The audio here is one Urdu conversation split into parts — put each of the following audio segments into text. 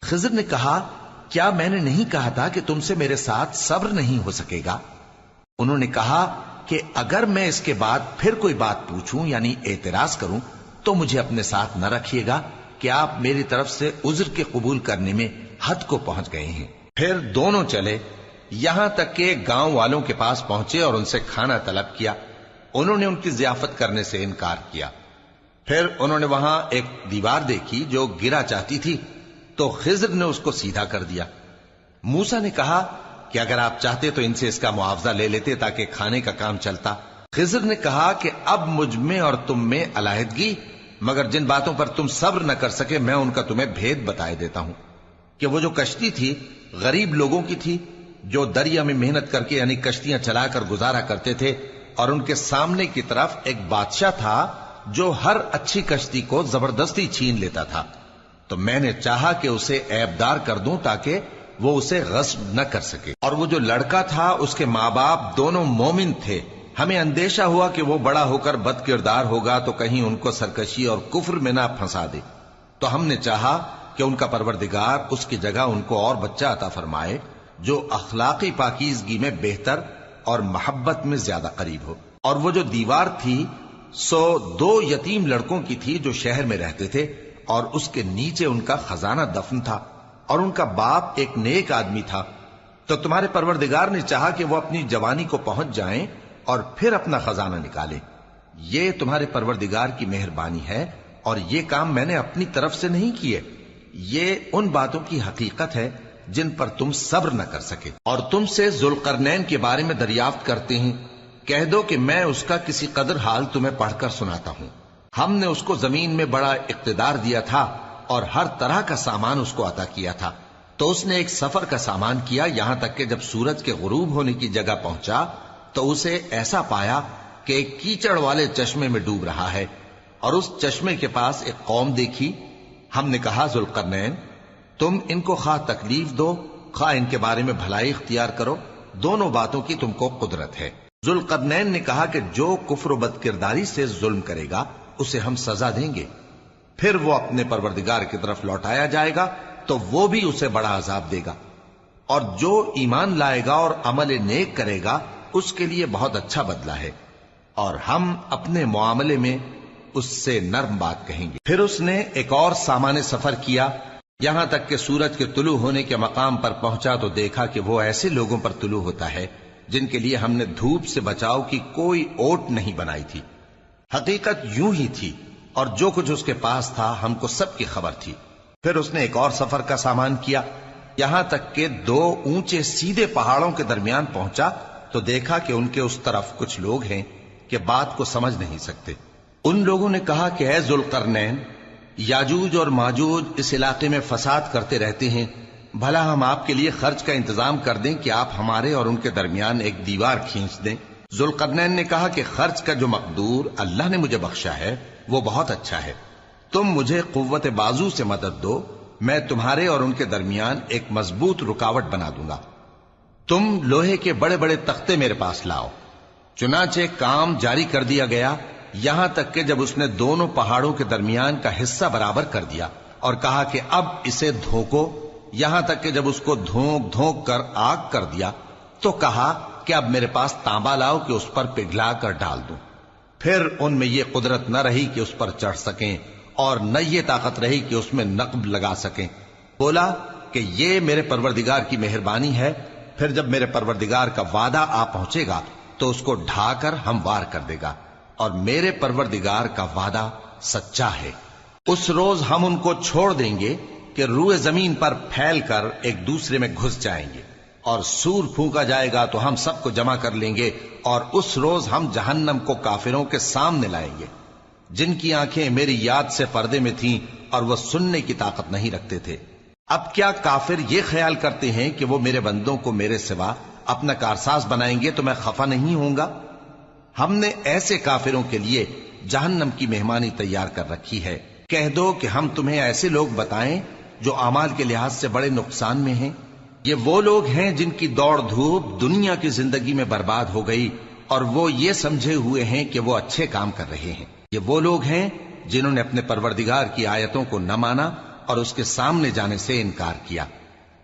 خضر نے کہا کیا میں نے نہیں کہا تھا کہ تم سے میرے ساتھ صبر نہیں ہو سکے گا؟ انہوں نے کہا کہ اگر میں اس کے بعد پھر کوئی بات پوچھوں یعنی اعتراض کروں تو مجھے اپنے ساتھ نہ رکھیے گا کہ آپ میری طرف سے عذر کے قبول کرنے میں حد کو پہنچ گئے ہیں۔ پھر دونوں چلے یہاں تک کہ گاؤں والوں کے پاس پہنچے اور ان سے کھانا طلب کیا۔ انہوں نے ان کی ضیافت کرنے سے انکار کیا۔ پھر انہوں نے وہاں ایک دیوار دیکھی جو گرا چاہتی تھی تو خضر نے اس کو سیدھا کر دیا۔ موسیٰ نے کہا کہ اگر آپ چاہتے تو ان سے اس کا معاوضہ لے لیتے تاکہ کھانے کا کام چلتا۔ خضر نے کہا کہ اب مجھ میں اور تم میں علیحدگی، مگر جن باتوں پر تم صبر نہ کر سکے میں ان کا تمہیں بھید بتائے دیتا ہوں کہ وہ جو کشتی تھی غریب لوگوں کی تھی جو دریا میں محنت کر کے یعنی کشتیاں چلا کر گزارا کرتے تھے، اور ان کے سامنے کی طرف ایک بادشاہ تھا جو ہر اچھی کشتی کو زبردستی چھین لیتا تھا، تو میں نے چاہا کہ اسے عیبدار کر دوں تاکہ وہ اسے غصب نہ کر سکے۔ اور وہ جو لڑکا تھا اس کے ماں باپ دونوں مومن تھے، ہمیں اندیشہ ہوا کہ وہ بڑا ہو کر بد کردار ہوگا تو کہیں ان کو سرکشی اور کفر میں نہ پھنسا دے، تو ہم نے چاہا کہ ان کا پروردگار اس کی جگہ ان کو اور بچہ عطا فرمائے جو اخلاقی پاکیزگی میں بہتر اور محبت میں زیادہ قریب ہو۔ اور وہ جو دیوار تھی سو 2 یتیم لڑکوں کی تھی جو شہر میں رہتے تھے، اور اس کے نیچے ان کا خزانہ دفن تھا، اور ان کا باپ ایک نیک آدمی تھا۔ تو تمہارے پروردگار نے چاہا کہ وہ اپنی جوانی کو پہنچ جائیں اور پھر اپنا خزانہ نکالے۔ یہ تمہارے پروردگار کی مہربانی ہے، اور یہ کام میں نے اپنی طرف سے نہیں کیے، یہ ان باتوں کی حقیقت ہے جن پر تم صبر نہ کر سکے۔ اور تم سے ذوالقرنین کے بارے میں دریافت کرتے ہیں، کہہ دو کہ میں اس کا کسی قدر حال تمہیں پڑھ کر سناتا ہوں۔ ہم نے اس کو زمین میں بڑا اقتدار دیا تھا اور ہر طرح کا سامان اس کو عطا کیا تھا، تو اس نے ایک سفر کا سامان کیا یہاں تک کہ جب سورج کے غروب ہونے کی جگہ پہنچا تو اسے ایسا پایا کہ ایک کیچڑ والے چشمے میں ڈوب رہا ہے، اور اس چشمے کے پاس ایک قوم دیکھی۔ ہم نے کہا ذوالقرنین تم ان کو خواہ تکلیف دو خواہ ان کے بارے میں بھلائی اختیار کرو، دونوں باتوں کی تم کو قدرت ہے۔ ذوالقرنین نے کہا کہ جو کفر و بد کرداری سے ظلم کرے گا اسے ہم سزا دیں گے، پھر وہ اپنے پروردگار کی طرف لوٹایا جائے گا تو وہ بھی اسے بڑا عذاب دے گا، اور جو ایمان لائے گا اور عمل نیک کرے گا اس کے لیے بہت اچھا بدلہ ہے، اور ہم اپنے معاملے میں اس سے نرم بات کہیں گے۔ پھر اس نے ایک اور سامان سفر کیا یہاں تک کہ سورج کے طلوع ہونے کے مقام پر پہنچا تو دیکھا کہ وہ ایسے لوگوں پر طلوع ہوتا ہے جن کے لیے ہم نے دھوپ سے بچاؤ کی کوئی اوٹ نہیں بنائی تھی۔ حقیقت یوں ہی تھی، اور جو کچھ اس کے پاس تھا ہم کو سب کی خبر تھی۔ پھر اس نے ایک اور سفر کا سامان کیا یہاں تک کہ 2 اونچے سیدھے پہاڑوں کے درمیان پہنچا تو دیکھا کہ ان کے اس طرف کچھ لوگ ہیں کہ بات کو سمجھ نہیں سکتے۔ ان لوگوں نے کہا کہ اے ذوالقرنین، یاجوج اور ماجوج اس علاقے میں فساد کرتے رہتے ہیں، بھلا ہم آپ کے لیے خرچ کا انتظام کر دیں کہ آپ ہمارے اور ان کے درمیان ایک دیوار کھینچ دیں۔ ذوالقرنین نے کہا کہ خرچ کا جو مقدور اللہ نے مجھے بخشا ہے وہ بہت اچھا ہے، تم مجھے قوت بازو سے مدد دو، میں تمہارے اور ان کے درمیان ایک مضبوط رکاوٹ بنا دوں گا۔ تم لوہے کے بڑے بڑے تختے میرے پاس لاؤ۔ چنانچہ کام جاری کر دیا گیا یہاں تک کہ جب اس نے دونوں پہاڑوں کے درمیان کا حصہ برابر کر دیا اور کہا کہ اب اسے دھوکو، یہاں تک کہ جب اس کو دھونک دھونک کر آگ کر دیا تو کہا کہ اب میرے پاس تانبا لاؤ کہ اس پر پگھلا کر ڈال دوں۔ پھر ان میں یہ قدرت نہ رہی کہ اس پر چڑھ سکیں اور نہ یہ طاقت رہی کہ اس میں نقب لگا سکیں۔ بولا کہ یہ میرے پروردگار کی مہربانی ہے، پھر جب میرے پروردگار کا وعدہ آ پہنچے گا تو اس کو ڈھا کر ہموار کر دے گا، اور میرے پروردگار کا وعدہ سچا ہے۔ اس روز ہم ان کو چھوڑ دیں گے کہ روئے زمین پر پھیل کر ایک دوسرے میں گھس جائیں گے، اور سور پھونکا جائے گا تو ہم سب کو جمع کر لیں گے، اور اس روز ہم جہنم کو کافروں کے سامنے لائیں گے جن کی آنکھیں میری یاد سے پردے میں تھیں اور وہ سننے کی طاقت نہیں رکھتے تھے۔ اب کیا کافر یہ خیال کرتے ہیں کہ وہ میرے بندوں کو میرے سوا اپنا کارساز بنائیں گے تو میں خفا نہیں ہوں گا؟ ہم نے ایسے کافروں کے لیے جہنم کی مہمانی تیار کر رکھی ہے۔ کہہ دو کہ ہم تمہیں ایسے لوگ بتائیں جو اعمال کے لحاظ سے بڑے نقصان میں ہیں۔ یہ وہ لوگ ہیں جن کی دوڑ دھوپ دنیا کی زندگی میں برباد ہو گئی اور وہ یہ سمجھے ہوئے ہیں کہ وہ اچھے کام کر رہے ہیں۔ یہ وہ لوگ ہیں جنہوں نے اپنے پروردگار کی آیتوں کو نہ مانا اور اس کے سامنے جانے سے انکار کیا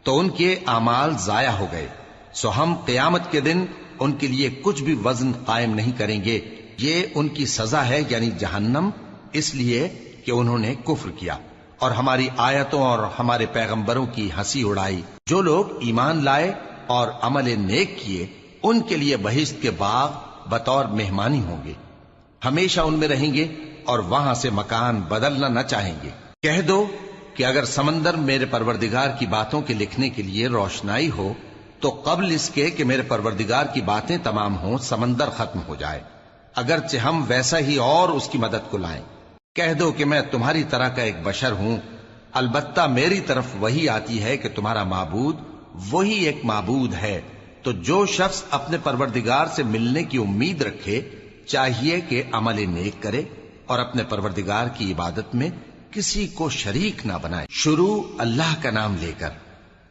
تو ان کے اعمال ضائع ہو گئے، سو ہم قیامت کے دن ان کے لیے کچھ بھی وزن قائم نہیں کریں گے، یہ ان کی سزا ہے یعنی جہنم، اس لیے کہ انہوں نے کفر کیا اور ہماری آیتوں اور ہمارے پیغمبروں کی ہنسی اڑائی۔ جو لوگ ایمان لائے اور عمل نیک کیے ان کے لیے بہشت کے باغ بطور مہمانی ہوں گے، ہمیشہ ان میں رہیں گے اور وہاں سے مکان بدلنا نہ چاہیں گے۔ کہہ دو کہ اگر سمندر میرے پروردگار کی باتوں کے لکھنے کے لیے روشنائی ہو تو قبل اس کے کہ میرے پروردگار کی باتیں تمام ہوں سمندر ختم ہو جائے، اگرچہ ہم ویسا ہی اور اس کی مدد کو لائیں۔ کہہ دو کہ میں تمہاری طرح کا ایک بشر ہوں، البتہ میری طرف وہی آتی ہے کہ تمہارا معبود وہی ایک معبود ہے، تو جو شخص اپنے پروردگار سے ملنے کی امید رکھے چاہیے کہ عمل نیک کرے اور اپنے پروردگار کی عبادت میں کسی کو شریک نہ بنائے۔ شروع اللہ کا نام لے کر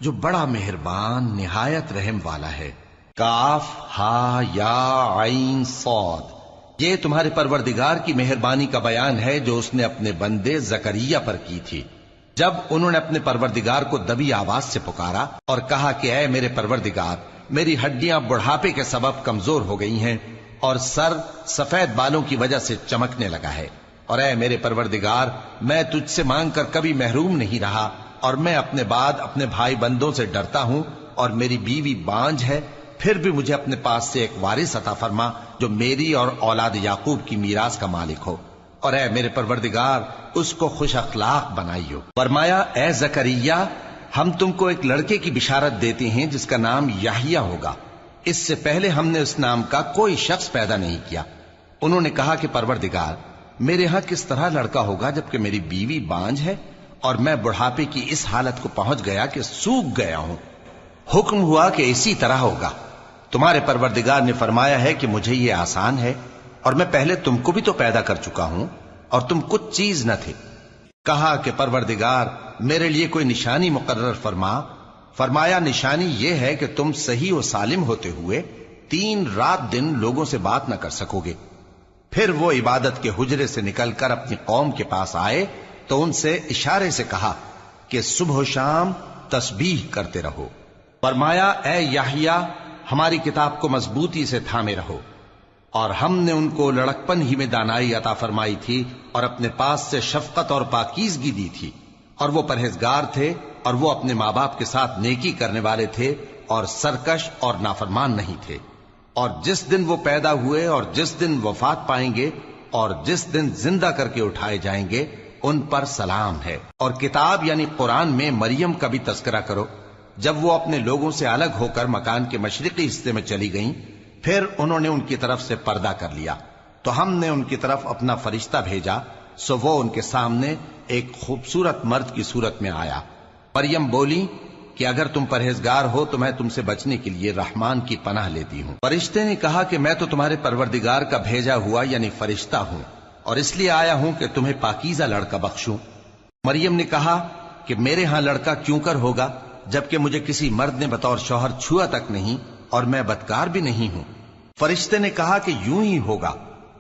جو بڑا مہربان نہایت رحم والا ہے۔ کاف ہا یا عین صاد، یہ تمہارے پروردگار کی مہربانی کا بیان ہے جو اس نے اپنے بندے زکریا پر کی تھی، جب انہوں نے اپنے پروردگار کو دبی آواز سے پکارا اور کہا کہ اے میرے پروردگار، میری ہڈیاں بڑھاپے کے سبب کمزور ہو گئی ہیں اور سر سفید بالوں کی وجہ سے چمکنے لگا ہے، اور اے میرے پروردگار، میں تجھ سے مانگ کر کبھی محروم نہیں رہا، اور میں اپنے بعد اپنے بھائی بندوں سے ڈرتا ہوں، اور میری بیوی بانجھ ہے، پھر بھی مجھے اپنے پاس سے ایک وارث عطا فرما جو میری اور اولاد یعقوب کی میراث کا مالک ہو، اور اے میرے پروردگار اس کو خوش اخلاق بنائیو۔ فرمایا اے زکریا، ہم تم کو ایک لڑکے کی بشارت دیتے ہیں جس کا نام یحییٰ ہوگا، اس سے پہلے ہم نے اس نام کا کوئی شخص پیدا نہیں کیا۔ انہوں نے کہا کہ پروردگار، میرے ہاں کس طرح لڑکا ہوگا جبکہ میری بیوی بانجھ ہے اور میں بڑھاپے کی اس حالت کو پہنچ گیا کہ سوکھ گیا ہوں۔ حکم ہوا کہ اسی طرح ہوگا۔ تمہارے پروردگار نے فرمایا ہے کہ مجھے یہ آسان ہے، اور میں پہلے تم کو بھی تو پیدا کر چکا ہوں اور تم کچھ چیز نہ تھے۔ کہا کہ پروردگار میرے لیے کوئی نشانی مقرر فرما۔ فرمایا نشانی یہ ہے کہ تم صحیح و سالم ہوتے ہوئے 3 رات دن لوگوں سے بات نہ کر سکو گے۔ پھر وہ عبادت کے حجرے سے نکل کر اپنی قوم کے پاس آئے تو ان سے اشارے سے کہا کہ صبح و شام تسبیح کرتے رہو۔ فرمایا اے یحییٰ، ہماری کتاب کو مضبوطی سے تھامے رہو، اور ہم نے ان کو لڑکپن ہی میں دانائی عطا فرمائی تھی اور اپنے پاس سے شفقت اور پاکیزگی دی تھی، اور وہ پرہیزگار تھے اور وہ اپنے ماں باپ کے ساتھ نیکی کرنے والے تھے اور سرکش اور نافرمان نہیں تھے۔ اور جس دن وہ پیدا ہوئے اور جس دن وفات پائیں گے اور جس دن زندہ کر کے اٹھائے جائیں گے ان پر سلام ہے۔ اور کتاب یعنی قرآن میں مریم کا بھی تذکرہ کرو، جب وہ اپنے لوگوں سے الگ ہو کر مکان کے مشرقی حصے میں چلی گئیں، پھر انہوں نے ان کی طرف سے پردہ کر لیا تو ہم نے ان کی طرف اپنا فرشتہ بھیجا، سو وہ ان کے سامنے ایک خوبصورت مرد کی صورت میں آیا۔ مریم بولی کہ اگر تم پرہیزگار ہو تو میں تم سے بچنے کے لیے رحمان کی پناہ لیتی ہوں۔ فرشتے نے کہا کہ میں تو تمہارے پروردگار کا بھیجا ہوا یعنی فرشتہ ہوں، اور اس لیے آیا ہوں کہ تمہیں پاکیزہ لڑکا بخشوں۔ مریم نے کہا کہ میرے ہاں لڑکا کیوں کر ہوگا جبکہ مجھے کسی مرد نے بطور شوہر چھوا تک نہیں اور میں بدکار بھی نہیں ہوں۔ فرشتے نے کہا کہ یوں ہی ہوگا،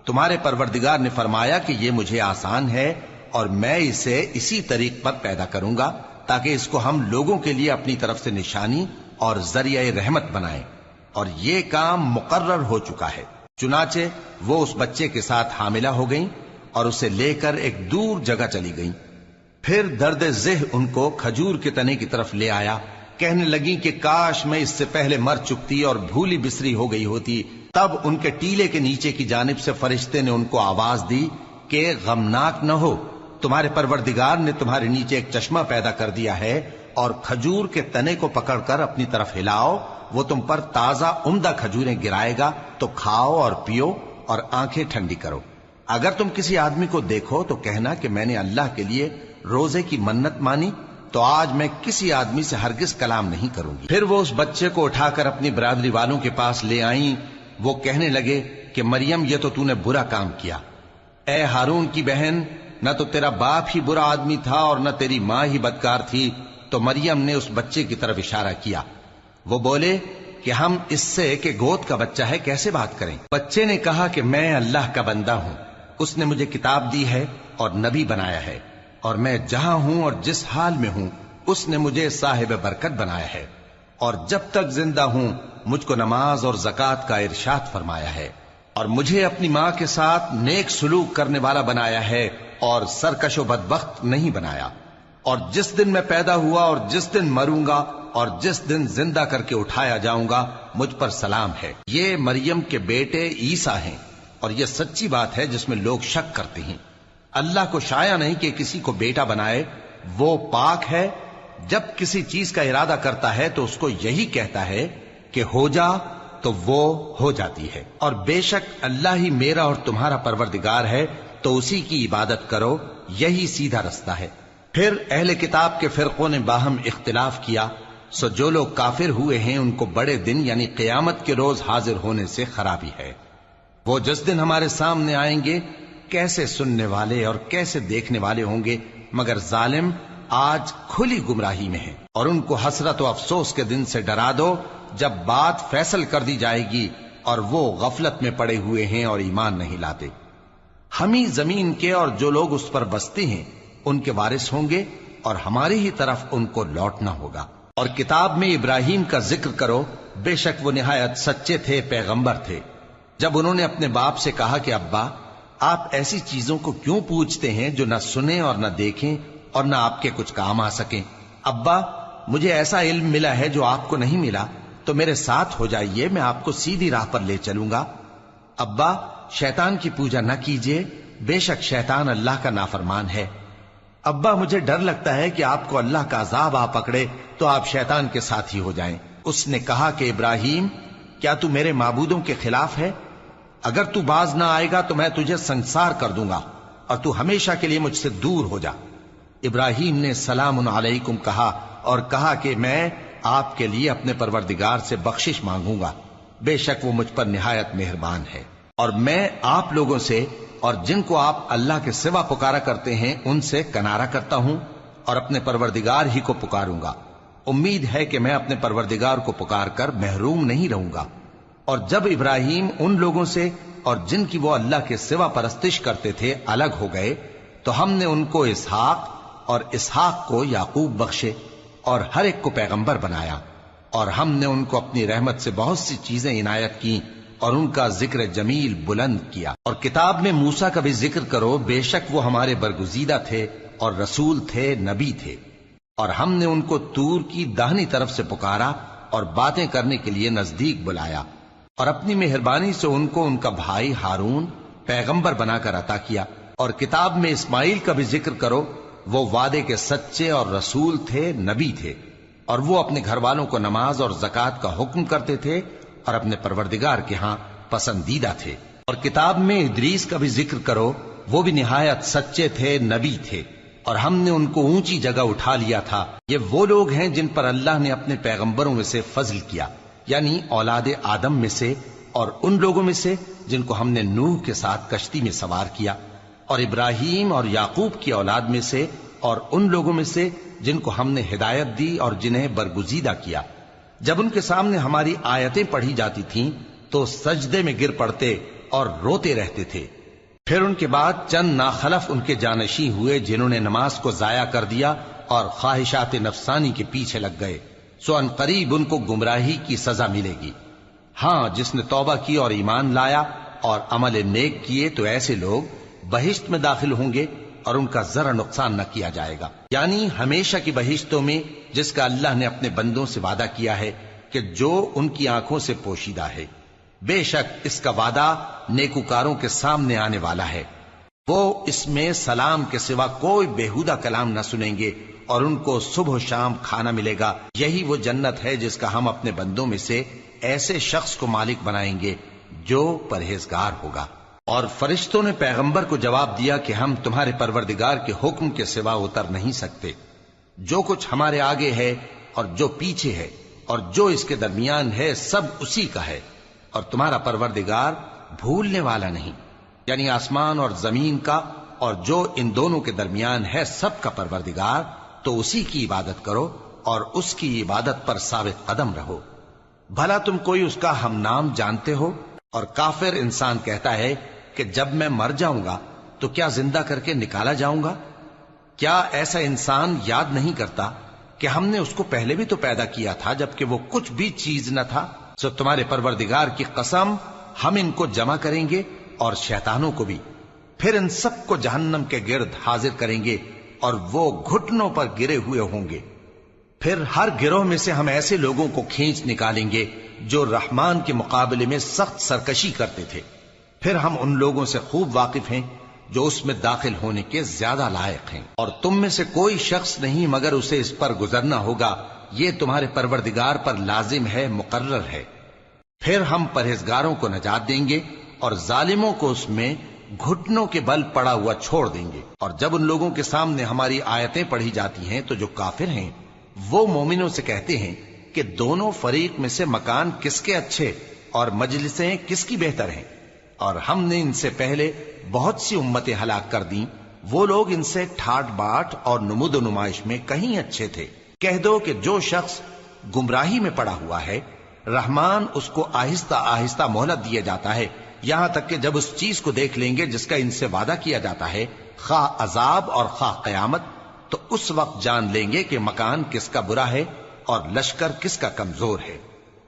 تمہارے پروردگار نے فرمایا کہ یہ مجھے آسان ہے اور میں اسے اسی طریق پر پیدا کروں گا تاکہ اس کو ہم لوگوں کے لیے اپنی طرف سے نشانی اور ذریعہ رحمت بنائیں، اور یہ کام مقرر ہو چکا ہے۔ چنانچہ وہ اس بچے کے ساتھ حاملہ ہو گئیں اور اسے لے کر ایک دور جگہ چلی گئیں۔ پھر درد ذہ ان کو کھجور کے تنے کی طرف لے آیا، کہنے لگیں کہ کاش میں اس سے پہلے مر چکتی اور بھولی بسری ہو گئی ہوتی۔ تب ان کے ٹیلے کے نیچے کی جانب سے فرشتے نے ان کو آواز دی کہ غمناک نہ ہو، تمہارے پروردگار نے تمہارے نیچے ایک چشمہ پیدا کر دیا ہے، اور کھجور کے تنے کو پکڑ کر اپنی طرف ہلاؤ، وہ تم پر تازہ عمدہ کھجوریں گرائے گا، تو کھاؤ اور پیو اور آنکھیں ٹھنڈی کرو۔ اگر تم کسی آدمی کو دیکھو تو کہنا کہ میں نے اللہ کے لیے روزے کی منت مانی، تو آج میں کسی آدمی سے ہرگز کلام نہیں کروں گی۔ پھر وہ اس بچے کو اٹھا کر اپنی برادری والوں کے پاس لے آئیں۔ وہ کہنے لگے کہ مریم یہ تو نے برا کام کیا، اے ہارون کی بہن، نہ تو تیرا باپ ہی برا آدمی تھا اور نہ تیری ماں ہی بدکار تھی۔ تو مریم نے اس بچے کی طرف اشارہ کیا۔ وہ بولے کہ ہم اس سے کہ گود کا بچہ ہے کیسے بات کریں؟ بچے نے کہا کہ میں اللہ کا بندہ ہوں، اس نے مجھے کتاب دی ہے اور نبی بنایا ہے، اور میں جہاں ہوں اور جس حال میں ہوں اس نے مجھے صاحب برکت بنایا ہے، اور جب تک زندہ ہوں مجھ کو نماز اور زکوٰۃ کا ارشاد فرمایا ہے، اور مجھے اپنی ماں کے ساتھ نیک سلوک کرنے والا بنایا ہے اور سرکش و بدبخت نہیں بنایا، اور جس دن میں پیدا ہوا اور جس دن مروں گا اور جس دن زندہ کر کے اٹھایا جاؤں گا مجھ پر سلام ہے۔ یہ مریم کے بیٹے عیسیٰ ہیں، اور یہ سچی بات ہے جس میں لوگ شک کرتے ہیں۔ اللہ کو شایع نہیں کہ کسی کو بیٹا بنائے، وہ پاک ہے۔ جب کسی چیز کا ارادہ کرتا ہے تو اس کو یہی کہتا ہے کہ ہو جا، تو وہ ہو جاتی ہے۔ اور بے شک اللہ ہی میرا اور تمہارا پروردگار ہے، تو اسی کی عبادت کرو، یہی سیدھا رستہ ہے۔ پھر اہل کتاب کے فرقوں نے باہم اختلاف کیا، سو جو لوگ کافر ہوئے ہیں ان کو بڑے دن یعنی قیامت کے روز حاضر ہونے سے خرابی ہے۔ وہ جس دن ہمارے سامنے آئیں گے کیسے سننے والے اور کیسے دیکھنے والے ہوں گے، مگر ظالم آج کھلی گمراہی میں ہیں۔ اور ان کو حسرت و افسوس کے دن سے ڈرا دو جب بات فیصل کر دی جائے گی اور وہ غفلت میں پڑے ہوئے ہیں اور ایمان نہیں لاتے۔ ہم ہی زمین کے اور جو لوگ اس پر بستے ہیں ان کے وارث ہوں گے، اور ہماری ہی طرف ان کو لوٹنا ہوگا۔ اور کتاب میں ابراہیم کا ذکر کرو، بے شک وہ نہایت سچے تھے، پیغمبر تھے۔ جب انہوں نے اپنے باپ سے کہا کہ ابا، آپ ایسی چیزوں کو کیوں پوچھتے ہیں جو نہ سنیں اور نہ دیکھیں اور نہ آپ کے کچھ کام آ سکیں؟ ابا، مجھے ایسا علم ملا ہے جو آپ کو نہیں ملا، تو میرے ساتھ ہو جائیے، میں آپ کو سیدھی راہ پر لے چلوں گا۔ ابا، شیطان کی پوجا نہ کیجیے، بے شک شیطان اللہ کا نافرمان ہے۔ ابا، مجھے ڈر لگتا ہے کہ آپ کو اللہ کا عذاب آ پکڑے تو آپ شیطان کے ساتھی ہو جائیں۔ اس نے کہا کہ ابراہیم، کیا تو میرے معبودوں کے خلاف ہے؟ اگر تو باز نہ آئے گا تو میں تجھے سنسار کر دوں گا، اور تو ہمیشہ کے لیے مجھ سے دور ہو جا۔ ابراہیم نے سلام علیکم کہا اور کہا کہ میں آپ کے لیے اپنے پروردگار سے بخشش مانگوں گا، بے شک وہ مجھ پر نہایت مہربان ہے۔ اور میں آپ لوگوں سے اور جن کو آپ اللہ کے سوا پکارا کرتے ہیں ان سے کنارہ کرتا ہوں اور اپنے پروردگار ہی کو پکاروں گا۔ امید ہے کہ میں اپنے پروردگار کو پکار کر محروم نہیں رہوں گا۔ اور جب ابراہیم ان لوگوں سے اور جن کی وہ اللہ کے سوا پرستش کرتے تھے الگ ہو گئے تو ہم نے ان کو اسحاق اور اسحاق کو یعقوب بخشے اور ہر ایک کو پیغمبر بنایا، اور ہم نے ان کو اپنی رحمت سے بہت سی چیزیں عنایت کی اور ان کا ذکر جمیل بلند کیا۔ اور کتاب میں موسیٰ کا بھی ذکر کرو، بے شک وہ ہمارے برگزیدہ تھے اور رسول تھے، نبی تھے، اور ہم نے ان کو طور کی داہنی طرف سے پکارا اور باتیں کرنے کے لیے نزدیک بلایا، اور اپنی مہربانی سے ان کو ان کا بھائی ہارون پیغمبر بنا کر عطا کیا۔ اور کتاب میں اسماعیل کا بھی ذکر کرو، وہ وعدے کے سچے اور رسول تھے، نبی تھے، اور وہ اپنے گھر والوں کو نماز اور زکوٰۃ کا حکم کرتے تھے اور اپنے پروردگار کے ہاں پسندیدہ تھے۔ اور کتاب میں ادریس کا بھی ذکر کرو، وہ بھی نہایت سچے تھے، نبی تھے، اور ہم نے ان کو اونچی جگہ اٹھا لیا تھا۔ یہ وہ لوگ ہیں جن پر اللہ نے اپنے پیغمبروں میں سے فضل کیا، یعنی اولاد آدم میں سے، اور ان لوگوں میں سے جن کو ہم نے نوح کے ساتھ کشتی میں سوار کیا، اور ابراہیم اور یعقوب کی اولاد میں سے، اور ان لوگوں میں سے جن کو ہم نے ہدایت دی اور جنہیں برگزیدہ کیا۔ جب ان کے سامنے ہماری آیتیں پڑھی جاتی تھیں تو سجدے میں گر پڑتے اور روتے رہتے تھے۔ پھر ان کے بعد چند ناخلف ان کے جانشیں ہوئے جنہوں نے نماز کو ضائع کر دیا اور خواہشات نفسانی کے پیچھے لگ گئے، سو ان قریب ان کو گمراہی کی سزا ملے گی۔ ہاں، جس نے توبہ کی اور ایمان لایا اور عمل نیک کیے تو ایسے لوگ بہشت میں داخل ہوں گے اور ان کا ذرا نقصان نہ کیا جائے گا، یعنی ہمیشہ کی بہشتوں میں جس کا اللہ نے اپنے بندوں سے وعدہ کیا ہے کہ جو ان کی آنکھوں سے پوشیدہ ہے۔ بے شک اس کا وعدہ نیکوکاروں کے سامنے آنے والا ہے، وہ اس میں سلام کے سوا کوئی بیہودہ کلام نہ سنیں گے اور ان کو صبح و شام کھانا ملے گا۔ یہی وہ جنت ہے جس کا ہم اپنے بندوں میں سے ایسے شخص کو مالک بنائیں گے جو پرہیزگار ہوگا۔ اور فرشتوں نے پیغمبر کو جواب دیا کہ ہم تمہارے پروردگار کے حکم کے سوا اتر نہیں سکتے۔ جو کچھ ہمارے آگے ہے اور جو پیچھے ہے اور جو اس کے درمیان ہے سب اسی کا ہے، اور تمہارا پروردگار بھولنے والا نہیں، یعنی آسمان اور زمین کا اور جو ان دونوں کے درمیان ہے سب کا پروردگار، تو اسی کی عبادت کرو اور اس کی عبادت پر ثابت قدم رہو۔ بھلا تم کوئی اس کا ہم نام جانتے ہو؟ اور کافر انسان کہتا ہے کہ جب میں مر جاؤں گا تو کیا زندہ کر کے نکالا جاؤں گا؟ کیا ایسا انسان یاد نہیں کرتا کہ ہم نے اس کو پہلے بھی تو پیدا کیا تھا جبکہ وہ کچھ بھی چیز نہ تھا؟ سو تمہارے پروردگار کی قسم ہم ان کو جمع کریں گے اور شیطانوں کو بھی، پھر ان سب کو جہنم کے گرد حاضر کریں گے اور وہ گھٹنوں پر گرے ہوئے ہوں گے۔ پھر ہر گروہ میں سے ہم ایسے لوگوں کو کھینچ نکالیں گے جو رحمان کے مقابلے میں سخت سرکشی کرتے تھے، پھر ہم ان لوگوں سے خوب واقف ہیں جو اس میں داخل ہونے کے زیادہ لائق ہیں، اور تم میں سے کوئی شخص نہیں مگر اسے اس پر گزرنا ہوگا، یہ تمہارے پروردگار پر لازم ہے، مقرر ہے۔ پھر ہم پرہیزگاروں کو نجات دیں گے اور ظالموں کو اس میں گھٹنوں کے بل پڑا ہوا چھوڑ دیں گے۔ اور جب ان لوگوں کے سامنے ہماری آیتیں پڑھی جاتی ہیں تو جو کافر ہیں وہ مومنوں سے کہتے ہیں کہ دونوں فریق میں سے مکان کس کے اچھے اور مجلسیں کس کی بہتر ہیں، اور ہم نے ان سے پہلے بہت سی امتیں ہلاک کر دیں، وہ لوگ ان سے ٹھاٹ باٹ اور نمود و نمائش میں کہیں اچھے تھے۔ کہہ دو کہ جو شخص گمراہی میں پڑا ہوا ہے رحمان اس کو آہستہ آہستہ مہلت دیا جاتا ہے، یہاں تک کہ جب اس چیز کو دیکھ لیں گے جس کا ان سے وعدہ کیا جاتا ہے، خواہ عذاب اور خواہ قیامت، تو اس وقت جان لیں گے کہ مکان کس کا برا ہے اور لشکر کس کا کمزور ہے۔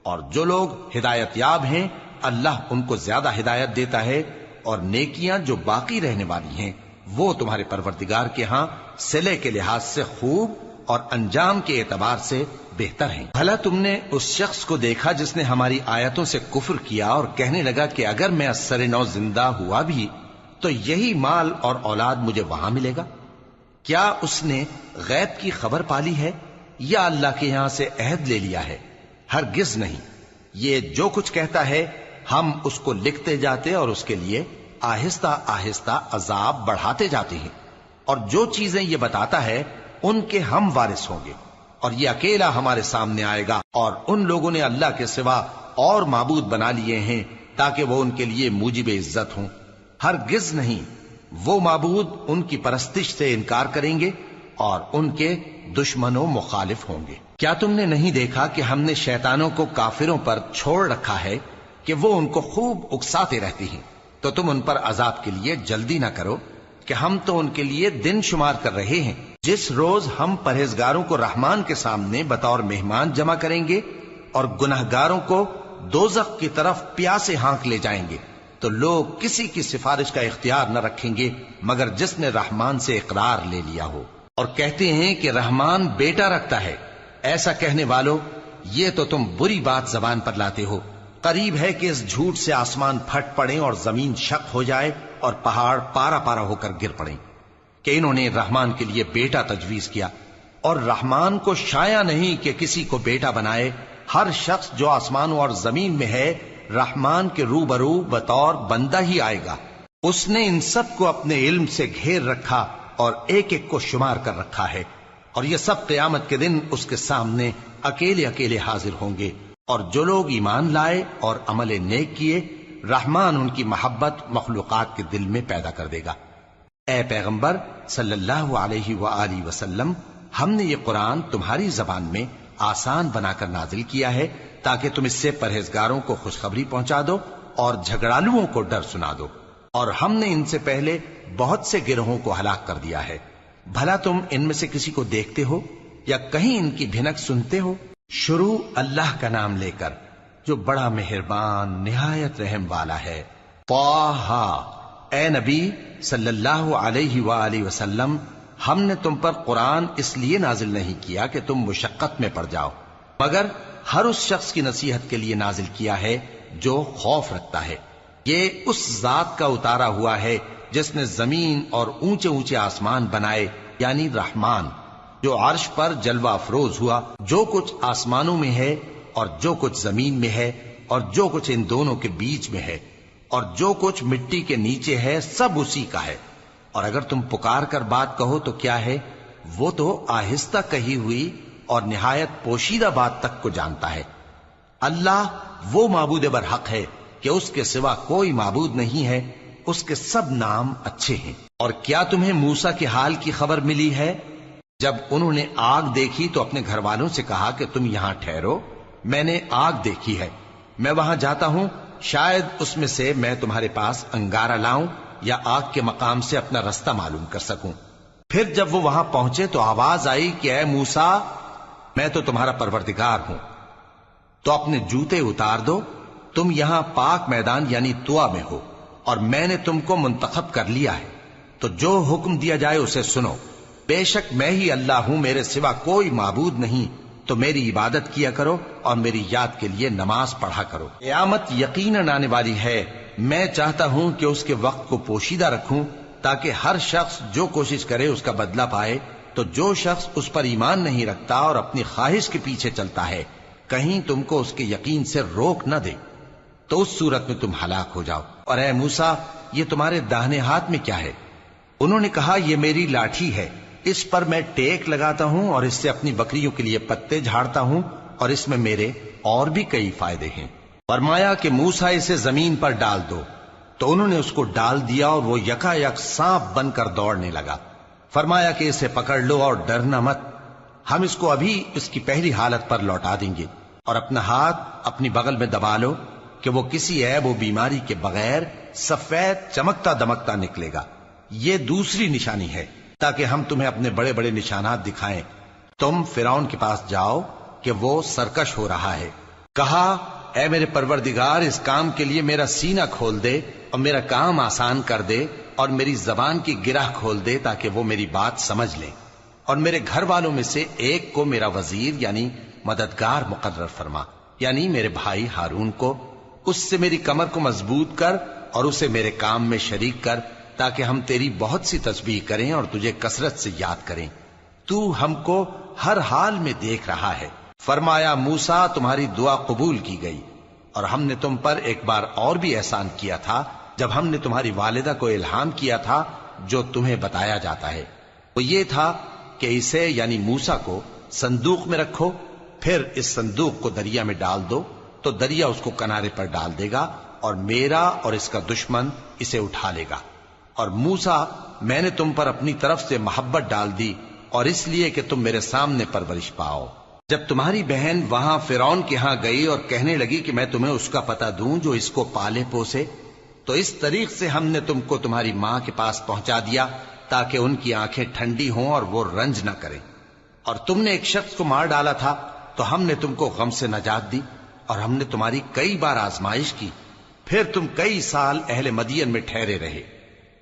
اور جو لوگ ہدایت یاب ہیں اللہ ان کو زیادہ ہدایت دیتا ہے، اور نیکیاں جو باقی رہنے والی ہیں وہ تمہارے پروردگار کے ہاں صلے کے لحاظ سے خوب اور انجام کے اعتبار سے بہتر ہیں۔ بھلا تم نے اس شخص کو دیکھا جس نے ہماری آیتوں سے کفر کیا اور کہنے لگا کہ اگر میں اثر نو زندہ ہوا بھی تو یہی مال اور اولاد مجھے وہاں ملے گا؟ کیا اس نے غیب کی خبر پالی ہے یا اللہ کے یہاں سے عہد لے لیا ہے؟ ہرگز نہیں، یہ جو کچھ کہتا ہے ہم اس کو لکھتے جاتے اور اس کے لیے آہستہ آہستہ عذاب بڑھاتے جاتے ہیں، اور جو چیزیں یہ بتاتا ہے ان کے ہم وارث ہوں گے، اور یہ اکیلا ہمارے سامنے آئے گا۔ اور ان لوگوں نے اللہ کے سوا اور معبود بنا لیے ہیں تاکہ وہ ان کے لیے موجب عزت ہوں، ہرگز نہیں، وہ معبود ان کی پرستش سے انکار کریں گے اور ان کے دشمنوں مخالف ہوں گے۔ کیا تم نے نہیں دیکھا کہ ہم نے شیطانوں کو کافروں پر چھوڑ رکھا ہے کہ وہ ان کو خوب اکساتے رہتے ہیں؟ تو تم ان پر عذاب کے لیے جلدی نہ کرو کہ ہم تو ان کے لیے دن شمار کر رہے ہیں۔ جس روز ہم پرہیزگاروں کو رحمان کے سامنے بطور مہمان جمع کریں گے اور گناہگاروں کو دوزخ کی طرف پیاسے ہانک لے جائیں گے، تو لوگ کسی کی سفارش کا اختیار نہ رکھیں گے مگر جس نے رحمان سے اقرار لے لیا ہو، اور کہتے ہیں کہ رحمان بیٹا رکھتا ہے۔ ایسا کہنے والوں، یہ تو تم بری بات زبان پر لاتے ہو۔ قریب ہے کہ اس جھوٹ سے آسمان پھٹ پڑیں اور زمین شق ہو جائے اور پہاڑ پارا پارا ہو کر گر پڑیں کہ انہوں نے رحمان کے لیے بیٹا تجویز کیا، اور رحمان کو شایع نہیں کہ کسی کو بیٹا بنائے۔ ہر شخص جو آسمانوں اور زمین میں ہے رحمان کے روبرو بطور بندہ ہی آئے گا۔ اس نے ان سب کو اپنے علم سے گھیر رکھا اور ایک ایک کو شمار کر رکھا ہے، اور یہ سب قیامت کے دن اس کے سامنے اکیلے اکیلے حاضر ہوں گے۔ اور جو لوگ ایمان لائے اور عمل نیک کیے رحمان ان کی محبت مخلوقات کے دل میں پیدا کر دے گا۔ اے پیغمبر صلی اللہ علیہ وآلہ وسلم، ہم نے یہ قرآن تمہاری زبان میں آسان بنا کر نازل کیا ہے تاکہ تم اس سے پرہیزگاروں کو خوشخبری پہنچا دو اور جھگڑالوؤں کو ڈر سنا دو، اور ہم نے ان سے پہلے بہت سے گروہوں کو ہلاک کر دیا ہے۔ بھلا تم ان میں سے کسی کو دیکھتے ہو یا کہیں ان کی بھنک سنتے ہو؟ شروع اللہ کا نام لے کر جو بڑا مہربان نہایت رحم والا ہے۔ طٰہٰ، اے نبی صلی اللہ علیہ وآلہ وسلم، ہم نے تم پر قرآن اس لیے نازل نہیں کیا کہ تم مشقت میں پڑ جاؤ، مگر ہر اس شخص کی نصیحت کے لیے نازل کیا ہے جو خوف رکھتا ہے۔ یہ اس ذات کا اتارا ہوا ہے جس نے زمین اور اونچے اونچے آسمان بنائے، یعنی رحمان، جو عرش پر جلوہ افروز ہوا۔ جو کچھ آسمانوں میں ہے اور جو کچھ زمین میں ہے اور جو کچھ ان دونوں کے بیچ میں ہے اور جو کچھ مٹی کے نیچے ہے، سب اسی کا ہے۔ اور اگر تم پکار کر بات کہو تو کیا ہے، وہ تو آہستہ کہی ہوئی اور نہایت پوشیدہ بات تک کو جانتا ہے۔ اللہ وہ معبود برحق ہے کہ اس کے سوا کوئی معبود نہیں ہے، اس کے سب نام اچھے ہیں۔ اور کیا تمہیں موسیٰ کے حال کی خبر ملی ہے؟ جب انہوں نے آگ دیکھی تو اپنے گھر والوں سے کہا کہ تم یہاں ٹھہرو، میں نے آگ دیکھی ہے، میں وہاں جاتا ہوں، شاید اس میں سے میں تمہارے پاس انگارہ لاؤں یا آگ کے مقام سے اپنا رستہ معلوم کر سکوں۔ پھر جب وہ وہاں پہنچے تو آواز آئی کہ اے موسیٰ، میں تو تمہارا پروردگار ہوں، تو اپنے جوتے اتار دو، تم یہاں پاک میدان یعنی طوا میں ہو، اور میں نے تم کو منتخب کر لیا ہے، تو جو حکم دیا جائے اسے سنو۔ بے شک میں ہی اللہ ہوں، میرے سوا کوئی معبود نہیں، تو میری عبادت کیا کرو اور میری یاد کے لیے نماز پڑھا کرو۔ قیامت یقیناً آنے والی ہے، میں چاہتا ہوں کہ اس کے وقت کو پوشیدہ رکھوں تاکہ ہر شخص جو کوشش کرے اس کا بدلہ پائے، تو جو شخص اس پر ایمان نہیں رکھتا اور اپنی خواہش کے پیچھے چلتا ہے، کہیں تم کو اس کے یقین سے روک نہ دے، تو اس صورت میں تم ہلاک ہو جاؤ۔ اور اے موسیٰ، یہ تمہارے داہنے ہاتھ میں کیا ہے؟ انہوں نے کہا، یہ میری لاٹھی ہے، اس پر میں ٹیک لگاتا ہوں اور اس سے اپنی بکریوں کے لیے پتے جھاڑتا ہوں، اور اس میں میرے اور بھی کئی فائدے ہیں۔ فرمایا کہ موسیٰ اسے زمین پر ڈال دو، تو انہوں نے اس کو ڈال دیا اور وہ یکا یک سانپ بن کر دوڑنے لگا۔ فرمایا کہ اسے پکڑ لو اور ڈرنا مت، ہم اس کو ابھی اس کی پہلی حالت پر لوٹا دیں گے، اور اپنا ہاتھ اپنی بغل میں دبا لو کہ وہ کسی عیب و بیماری کے بغیر سفید چمکتا دمکتا نکلے گا۔ یہ دوسری نشانی ہے تاکہ ہم تمہیں اپنے بڑے بڑے نشانات دکھائیں۔ تم فرعون کے پاس جاؤ کہ وہ سرکش ہو رہا ہے۔ کہا، اے میرے پروردگار، اس کام کے لیے میرا سینہ کھول دے اور میرا کام آسان کر دے، اور میری زبان کی گرہ کھول دے تاکہ وہ میری بات سمجھ لیں، اور میرے گھر والوں میں سے ایک کو میرا وزیر یعنی مددگار مقرر فرما، یعنی میرے بھائی ہارون کو۔ اس سے میری کمر کو مضبوط کر اور اسے میرے کام میں شریک کر، تاکہ ہم تیری بہت سی تسبیح کریں اور تجھے کثرت سے یاد کریں، تو ہم کو ہر حال میں دیکھ رہا ہے۔ فرمایا، موسیٰ، تمہاری دعا قبول کی گئی، اور ہم نے تم پر ایک بار اور بھی احسان کیا تھا جب ہم نے تمہاری والدہ کو الہام کیا تھا جو تمہیں بتایا جاتا ہے۔ وہ یہ تھا کہ اسے یعنی موسیٰ کو صندوق میں رکھو، پھر اس صندوق کو دریا میں ڈال دو، تو دریا اس کو کنارے پر ڈال دے گا، اور میرا اور اس کا دشمن اسے اٹھا لے گا۔ اور موسیٰ، میں نے تم پر اپنی طرف سے محبت ڈال دی، اور اس لیے کہ تم میرے سامنے پرورش پاؤ۔ جب تمہاری بہن وہاں فرعون کے ہاں گئی اور کہنے لگی کہ میں تمہیں اس کا پتہ دوں جو اس کو پالے پوسے، تو اس طریق سے ہم نے تم کو تمہاری ماں کے پاس پہنچا دیا تاکہ ان کی آنکھیں ٹھنڈی ہوں اور وہ رنج نہ کریں۔ اور تم نے ایک شخص کو مار ڈالا تھا تو ہم نے تم کو غم سے نجات دی، اور ہم نے تمہاری کئی بار آزمائش کی، پھر تم کئی سال اہل مدین میں ٹھہرے رہے۔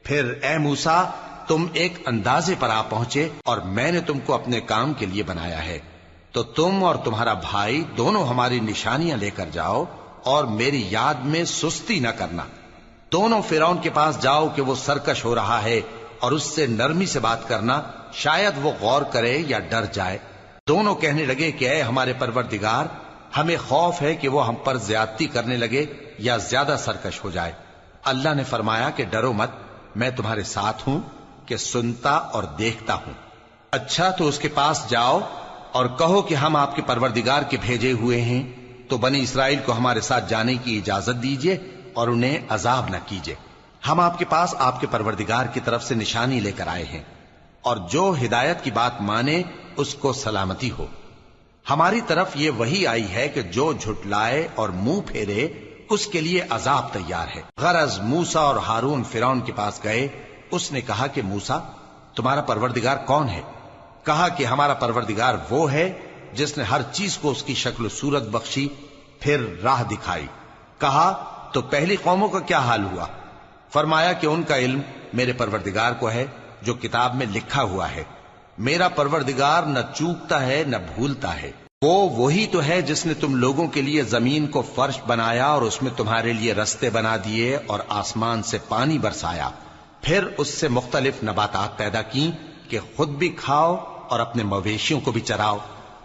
پھر اے موسیٰ، تم ایک اندازے پر آ پہنچے، اور میں نے تم کو اپنے کام کے لیے بنایا ہے، تو تم اور تمہارا بھائی دونوں ہماری نشانیاں لے کر جاؤ، اور میری یاد میں سستی نہ کرنا۔ دونوں فرعون کے پاس جاؤ کہ وہ سرکش ہو رہا ہے، اور اس سے نرمی سے بات کرنا، شاید وہ غور کرے یا ڈر جائے۔ دونوں کہنے لگے کہ اے ہمارے پروردگار، ہمیں خوف ہے کہ وہ ہم پر زیادتی کرنے لگے یا زیادہ سرکش ہو جائے۔ اللہ نے فرمایا کہ ڈرو مت، میں تمہارے ساتھ ہوں کہ سنتا اور دیکھتا ہوں۔ اچھا، تو اس کے پاس جاؤ اور کہو کہ ہم آپ کے پروردگار کے بھیجے ہوئے ہیں، تو بنی اسرائیل کو ہمارے ساتھ جانے کی اجازت دیجیے اور انہیں عذاب نہ کیجیے۔ ہم آپ کے پاس آپ کے پروردگار کی طرف سے نشانی لے کر آئے ہیں، اور جو ہدایت کی بات مانے اس کو سلامتی ہو۔ ہماری طرف یہ وحی آئی ہے کہ جو جھٹلائے اور منہ پھیرے اس کے لیے عذاب تیار ہے۔ غرض موسیٰ اور ہارون فرعون کے پاس گئے۔ اس نے کہا کہ موسیٰ، تمہارا پروردگار کون ہے؟ کہا کہ ہمارا پروردگار وہ ہے جس نے ہر چیز کو اس کی شکل و صورت بخشی، پھر راہ دکھائی۔ کہا، تو پہلی قوموں کا کیا حال ہوا؟ فرمایا کہ ان کا علم میرے پروردگار کو ہے جو کتاب میں لکھا ہوا ہے۔ میرا پروردگار نہ چوکتا ہے نہ بھولتا ہے۔ وہ وہی تو ہے جس نے تم لوگوں کے لیے زمین کو فرش بنایا اور اس میں تمہارے لیے رستے بنا دیے اور آسمان سے پانی برسایا، پھر اس سے مختلف نباتات پیدا کی کہ خود بھی کھاؤ اور اپنے مویشیوں کو بھی چراؤ۔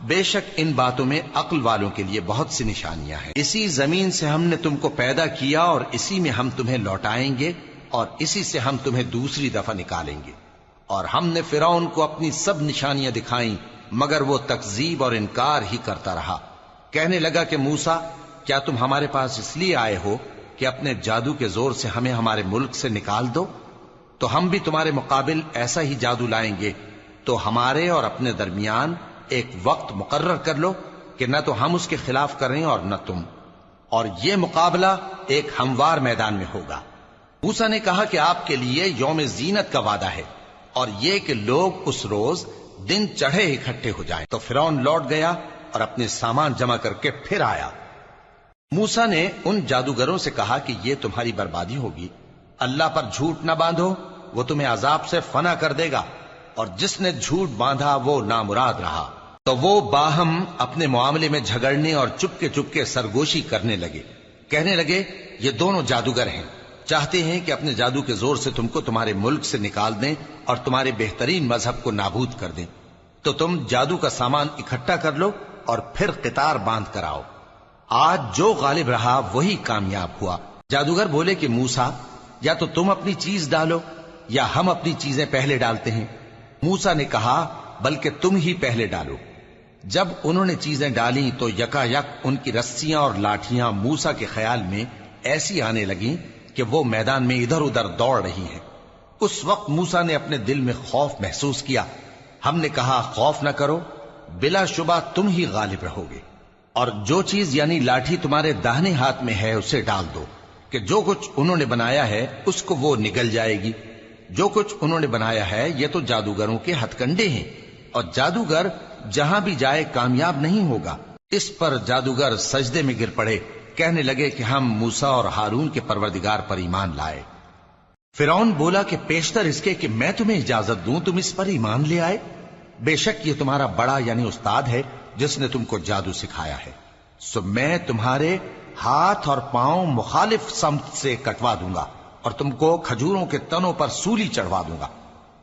بے شک ان باتوں میں عقل والوں کے لیے بہت سی نشانیاں ہیں۔ اسی زمین سے ہم نے تم کو پیدا کیا اور اسی میں ہم تمہیں لوٹائیں گے اور اسی سے ہم تمہیں دوسری دفعہ نکالیں گے۔ اور ہم نے فرعون کو اپنی سب نشانیاں دکھائیں مگر وہ تکذیب اور انکار ہی کرتا رہا۔ کہنے لگا کہ موسیٰ، کیا تم ہمارے پاس اس لیے آئے ہو کہ اپنے جادو کے زور سے ہمیں ہمارے ملک سے نکال دو؟ تو ہم بھی تمہارے مقابل ایسا ہی جادو لائیں گے، تو ہمارے اور اپنے درمیان ایک وقت مقرر کر لو کہ نہ تو ہم اس کے خلاف کریں اور نہ تم، اور یہ مقابلہ ایک ہموار میدان میں ہوگا۔ موسیٰ نے کہا کہ آپ کے لیے یوم زینت کا وعدہ ہے اور یہ کہ لوگ اس روز دن چڑھے اکٹھے ہو جائیں۔ تو فرعون لوٹ گیا اور اپنے سامان جمع کر کے پھر آیا۔ موسیٰ نے ان جادوگروں سے کہا کہ یہ تمہاری بربادی ہوگی، اللہ پر جھوٹ نہ باندھو، وہ تمہیں عذاب سے فنا کر دے گا، اور جس نے جھوٹ باندھا وہ نامراد رہا۔ تو وہ باہم اپنے معاملے میں جھگڑنے اور چپکے سرگوشی کرنے لگے، کہنے لگے یہ دونوں جادوگر ہیں، چاہتے ہیں کہ اپنے جادو کے زور سے تم کو تمہارے ملک سے نکال دیں اور تمہارے بہترین مذہب کو نابود کر دیں۔ تو تم جادو کا سامان اکٹھا کر لو اور پھر قطار باندھ کر آؤ۔ آج جو غالب رہا وہی کامیاب ہوا۔ جادوگر بولے کہ موسیٰ، یا تو تم اپنی چیز ڈالو یا ہم اپنی چیزیں پہلے ڈالتے ہیں۔ موسیٰ نے کہا بلکہ تم ہی پہلے ڈالو۔ جب انہوں نے چیزیں ڈالیں تو یکا یک ان کی رسیاں اور لاٹھیاں موسیٰ کے خیال میں ایسی آنے لگیں کہ وہ میدان میں ادھر ادھر دوڑ رہی ہیں۔ اس وقت موسیٰ نے اپنے دل میں خوف محسوس کیا۔ ہم نے کہا خوف نہ کرو، بلا شبہ تم ہی غالب رہو گے، اور جو چیز یعنی لاٹھی تمہارے داہنے ہاتھ میں ہے اسے ڈال دو کہ جو کچھ انہوں نے بنایا ہے اس کو وہ نگل جائے گی۔ جو کچھ انہوں نے بنایا ہے یہ تو جادوگروں کے ہتھ کنڈے ہیں، اور جادوگر جہاں بھی جائے کامیاب نہیں ہوگا۔ اس پر جادوگر سجدے میں گر پڑے، کہنے لگے کہ ہم موسیٰ اور ہارون کے پروردگار پر ایمان لائے۔ فرعون بولا کہ پیشتر اس کے کہ میں تمہیں اجازت دوں تم اس پر ایمان لے آئے، بے شک یہ تمہارا بڑا یعنی استاد ہے جس نے تم کو جادو سکھایا ہے، سو میں تمہارے ہاتھ اور پاؤں مخالف سمت سے کٹوا دوں گا اور تم کو کھجوروں کے تنوں پر سولی چڑھوا دوں گا،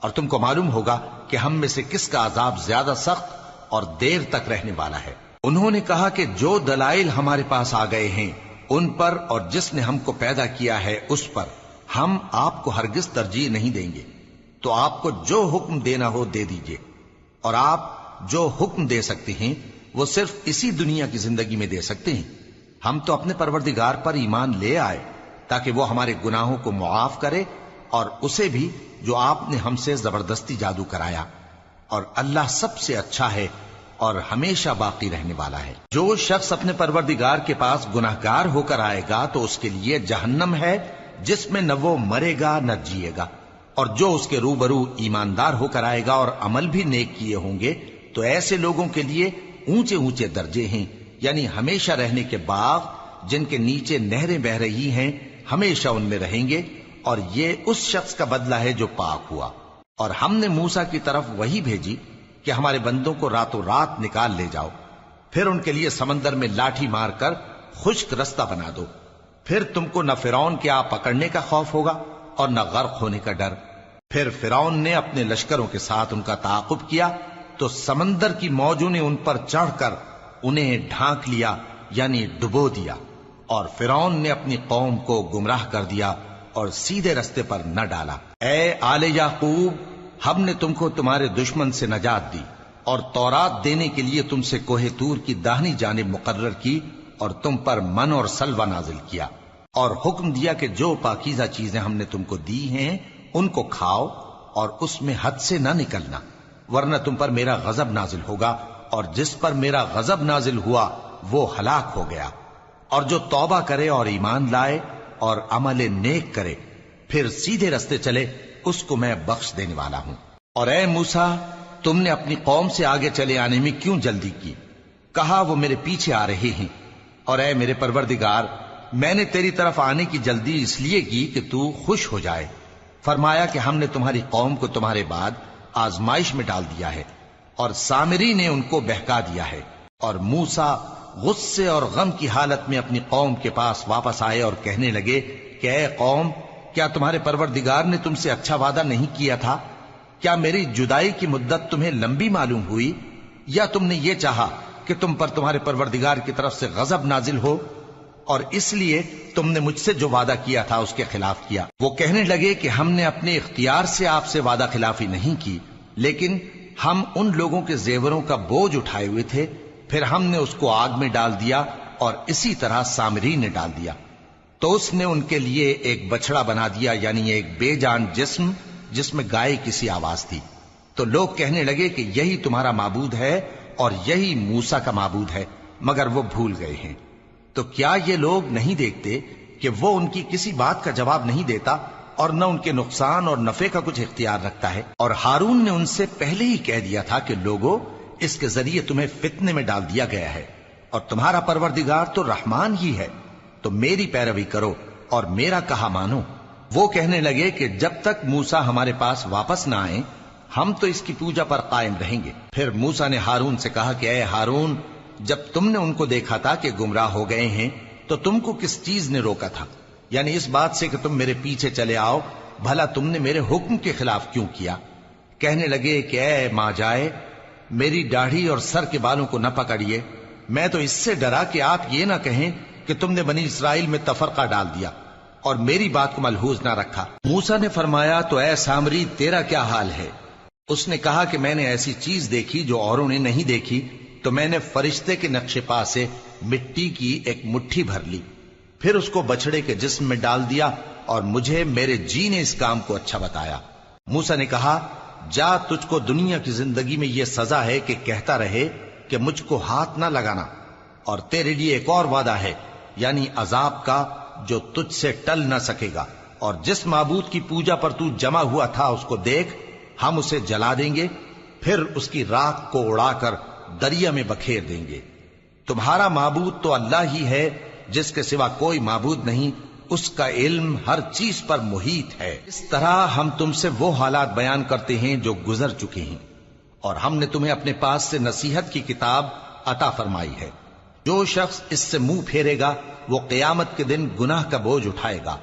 اور تم کو معلوم ہوگا کہ ہم میں سے کس کا عذاب زیادہ سخت اور دیر تک رہنے والا ہے۔ انہوں نے کہا کہ جو دلائل ہمارے پاس آ گئے ہیں ان پر اور جس نے ہم کو پیدا کیا ہے اس پر ہم آپ کو ہرگز ترجیح نہیں دیں گے، تو آپ کو جو حکم دینا ہو دے دیجئے، اور آپ جو حکم دے سکتے ہیں وہ صرف اسی دنیا کی زندگی میں دے سکتے ہیں۔ ہم تو اپنے پروردگار پر ایمان لے آئے تاکہ وہ ہمارے گناہوں کو معاف کرے اور اسے بھی جو آپ نے ہم سے زبردستی جادو کرایا، اور اللہ سب سے اچھا ہے اور ہمیشہ باقی رہنے والا ہے۔ جو شخص اپنے پروردگار کے پاس گناہگار ہو کر آئے گا تو اس کے لیے جہنم ہے جس میں نہ وہ مرے گا نہ جیے گا، اور جو اس کے روبرو ایماندار ہو کر آئے گا اور عمل بھی نیک کیے ہوں گے تو ایسے لوگوں کے لیے اونچے اونچے درجے ہیں، یعنی ہمیشہ رہنے کے باغ جن کے نیچے نہریں بہ رہی ہیں، ہمیشہ ان میں رہیں گے، اور یہ اس شخص کا بدلہ ہے جو پاک ہوا۔ اور ہم نے موسیٰ کی طرف وہی بھیجی کہ ہمارے بندوں کو راتوں رات نکال لے جاؤ، پھر ان کے لیے سمندر میں لاٹھی مار کر خشک رستہ بنا دو، پھر تم کو نہ فرعون کے آ پکڑنے کا خوف ہوگا اور نہ غرق ہونے کا ڈر۔ پھر فرعون نے اپنے لشکروں کے ساتھ ان کا تعاقب کیا تو سمندر کی موجوں نے ان پر چڑھ کر انہیں ڈھانک لیا یعنی ڈبو دیا، اور فرعون نے اپنی قوم کو گمراہ کر دیا اور سیدھے رستے پر نہ ڈالا۔ اے آل یعقوب، ہم نے تم کو تمہارے دشمن سے نجات دی اور تورات دینے کے لیے تم سے کوہ طور کی داہنی جانب مقرر کی، اور تم پر من اور سلوہ نازل کیا، اور حکم دیا کہ جو پاکیزہ چیزیں ہم نے تم کو دی ہیں ان کو کھاؤ اور اس میں حد سے نہ نکلنا، ورنہ تم پر میرا غضب نازل ہوگا، اور جس پر میرا غضب نازل ہوا وہ ہلاک ہو گیا۔ اور جو توبہ کرے اور ایمان لائے اور عمل نیک کرے پھر سیدھے رستے چلے اس کو میں بخش دینے والا ہوں۔ اور اے موسیٰ، تم نے اپنی قوم سے آگے چلے آنے میں کیوں جلدی کی؟ کہا وہ میرے پیچھے آ رہے ہیں۔ اور اے میرے پروردگار، میں نے تیری طرف آنے کی جلدی اس لیے کی کہ تو خوش ہو جائے۔ فرمایا کہ ہم نے تمہاری قوم کو تمہارے بعد آزمائش میں ڈال دیا ہے، اور سامری نے ان کو بہکا دیا ہے۔ اور موسیٰ غصے اور غم کی حالت میں اپنی قوم کے پاس واپس آئے اور کہنے لگے کہ اے قوم، کیا تمہارے پروردگار نے تم سے اچھا وعدہ نہیں کیا تھا؟ کیا میری جدائی کی مدت تمہیں لمبی معلوم ہوئی، یا تم نے یہ چاہا کہ تم پر تمہارے پروردگار کی طرف سے غضب نازل ہو، اور اس لیے تم نے مجھ سے جو وعدہ کیا تھا اس کے خلاف کیا؟ وہ کہنے لگے کہ ہم نے اپنے اختیار سے آپ سے وعدہ خلافی نہیں کی، لیکن ہم ان لوگوں کے زیوروں کا بوجھ اٹھائے ہوئے تھے، پھر ہم نے اس کو آگ میں ڈال دیا، اور اسی طرح سامری نے ڈال دیا۔ تو اس نے ان کے لیے ایک بچڑا بنا دیا، یعنی ایک بے جان جسم جس میں گائے کسی آواز تھی۔ تو لوگ کہنے لگے کہ یہی تمہارا معبود ہے اور یہی موسیٰ کا معبود ہے، مگر وہ بھول گئے ہیں۔ تو کیا یہ لوگ نہیں دیکھتے کہ وہ ان کی کسی بات کا جواب نہیں دیتا اور نہ ان کے نقصان اور نفع کا کچھ اختیار رکھتا ہے۔ اور ہارون نے ان سے پہلے ہی کہہ دیا تھا کہ لوگوں، اس کے ذریعے تمہیں فتنے میں ڈال دیا گیا ہے، اور تمہارا پروردگار تو رحمان ہی ہے، تو میری پیروی کرو اور میرا کہا مانو۔ وہ کہنے لگے کہ جب تک موسیٰ ہمارے پاس واپس نہ آئیں ہم تو اس کی پوجا پر قائم رہیں گے۔ پھر موسیٰ نے ہارون سے کہا کہ اے ہارون، جب تم نے ان کو دیکھا تھا کہ گمراہ ہو گئے ہیں تو تم کو کس چیز نے روکا تھا؟ یعنی اس بات سے کہ تم میرے پیچھے چلے آؤ، بھلا تم نے میرے حکم کے خلاف کیوں کیا؟ کہنے لگے کہ اے ماں جائے، میری داڑھی اور سر کے بالوں کو نہ پکڑیے، میں تو اس سے ڈرا کہ آپ یہ نہ کہیں کہ تم نے بنی اسرائیل میں تفرقہ ڈال دیا اور میری بات کو ملحوظ نہ رکھا۔ موسیٰ نے فرمایا تو اے سامری تیرا کیا حال ہے؟ اس نے کہا کہ میں نے ایسی چیز دیکھی جو اوروں نے نہیں دیکھی، تو میں نے فرشتے کے نقش پا سے مٹی کی ایک مٹھی بھر لی، پھر اس کو بچڑے کے جسم میں ڈال دیا، اور مجھے میرے جی نے اس کام کو اچھا بتایا۔ موسیٰ نے کہا جا، تجھ کو دنیا کی زندگی میں یہ سزا ہے کہ کہتا رہے کہ مجھ کو ہاتھ نہ لگانا، اور تیرے لیے ایک اور وعدہ ہے، یعنی عذاب کا جو تجھ سے ٹل نہ سکے گا، اور جس معبود کی پوجا پر تو جمع ہوا تھا اس کو دیکھ، ہم اسے جلا دیں گے، پھر اس کی راکھ کو اڑا کر دریا میں بکھیر دیں گے۔ تمہارا معبود تو اللہ ہی ہے، جس کے سوا کوئی معبود نہیں، اس کا علم ہر چیز پر محیط ہے۔ اس طرح ہم تم سے وہ حالات بیان کرتے ہیں جو گزر چکے ہیں، اور ہم نے تمہیں اپنے پاس سے نصیحت کی کتاب عطا فرمائی ہے۔ جو شخص اس سے منہ پھیرے گا وہ قیامت کے دن گناہ کا بوجھ اٹھائے گا۔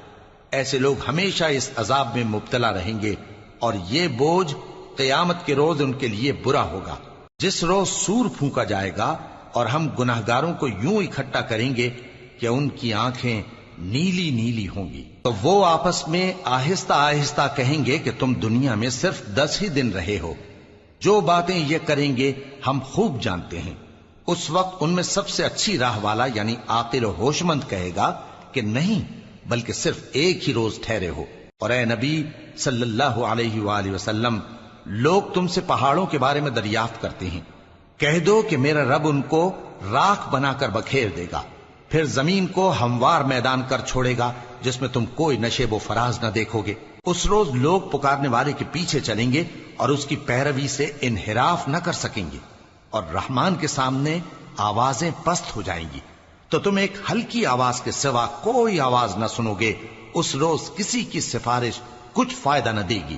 ایسے لوگ ہمیشہ اس عذاب میں مبتلا رہیں گے، اور یہ بوجھ قیامت کے روز ان کے لیے برا ہوگا، جس روز سور پھونکا جائے گا، اور ہم گناہگاروں کو یوں اکٹھا کریں گے کہ ان کی آنکھیں نیلی نیلی ہوں گی۔ تو وہ آپس میں آہستہ آہستہ کہیں گے کہ تم دنیا میں صرف 10 ہی دن رہے ہو، جو باتیں یہ کریں گے ہم خوب جانتے ہیں۔ اس وقت ان میں سب سے اچھی راہ والا یعنی عاقل و ہوش مند کہے گا کہ نہیں، بلکہ صرف ایک ہی روز ٹھہرے ہو۔ اور اے نبی صلی اللہ علیہ وآلہ وسلم، لوگ تم سے پہاڑوں کے بارے میں دریافت کرتے ہیں، کہہ دو کہ میرا رب ان کو راکھ بنا کر بکھیر دے گا، پھر زمین کو ہموار میدان کر چھوڑے گا جس میں تم کوئی نشیب و فراز نہ دیکھو گے۔ اس روز لوگ پکارنے والے کے پیچھے چلیں گے اور اس کی پیروی سے انحراف نہ کر سکیں گے، اور رحمان کے سامنے آوازیں پست ہو جائیں گی، تو تم ایک ہلکی آواز کے سوا کوئی آواز نہ سنو گے۔ اس روز کسی کی سفارش کچھ فائدہ نہ دے گی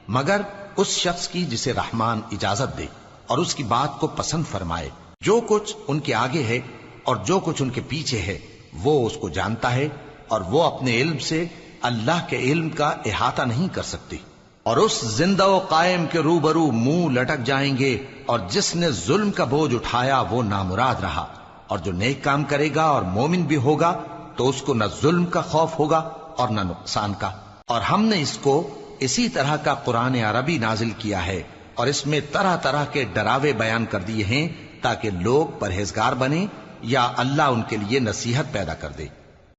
مگر اس شخص کی جسے رحمان اجازت دے اور اس کی بات کو پسند فرمائے۔ جو کچھ ان کے آگے ہے اور جو کچھ ان کے پیچھے ہے وہ اس کو جانتا ہے، اور وہ اپنے علم سے اللہ کے علم کا احاطہ نہیں کر سکتی۔ اور اس زندہ و قائم کے روبرو منہ لٹک جائیں گے، اور جس نے ظلم کا بوجھ اٹھایا وہ نامراد رہا، اور جو نیک کام کرے گا اور مومن بھی ہوگا تو اس کو نہ ظلم کا خوف ہوگا اور نہ نقصان کا۔ اور ہم نے اس کو اسی طرح کا قرآن عربی نازل کیا ہے، اور اس میں طرح طرح کے ڈراوے بیان کر دیے ہیں تاکہ لوگ پرہیزگار بنیں یا اللہ ان کے لیے نصیحت پیدا کر دے۔